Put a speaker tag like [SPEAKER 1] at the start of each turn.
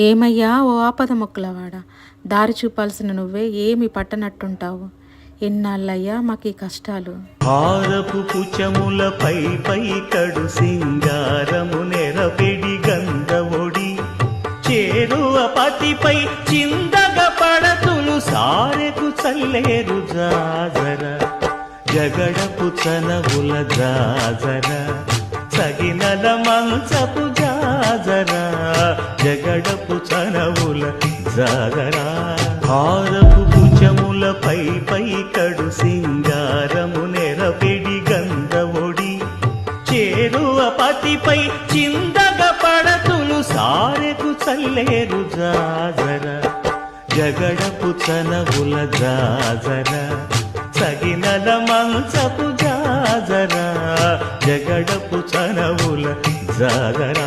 [SPEAKER 1] ఏమయ్యా ఓ ఆపద మొక్కులవాడా, దారి చూపాల్సిన నువ్వే ఏమి పట్టనట్టుంటావు. ఎన్నాళ్ళయ్యా మాకీ కష్టాలు.
[SPEAKER 2] హారపు కుచములపై పై కడు సింగారము నెరపెడి గంధవొడి చేరువ పతిపై చిందగ పడతులు సారెకు చల్లేరు జాజర జగడపు చనవుల జాజర సగినల మంచపు జాజర జగడపు చనవుల జాజర హారపు కుచములపై పై కడు సింగారము నెరపెడి గంధవొడి చేరువ పతిపై చిందగ పడతులు సారెకు చల్లేరు జాజర జగడపు చనవుల జాజర సగినల మంచపు జాజర జగడపు చనవుల జాజర.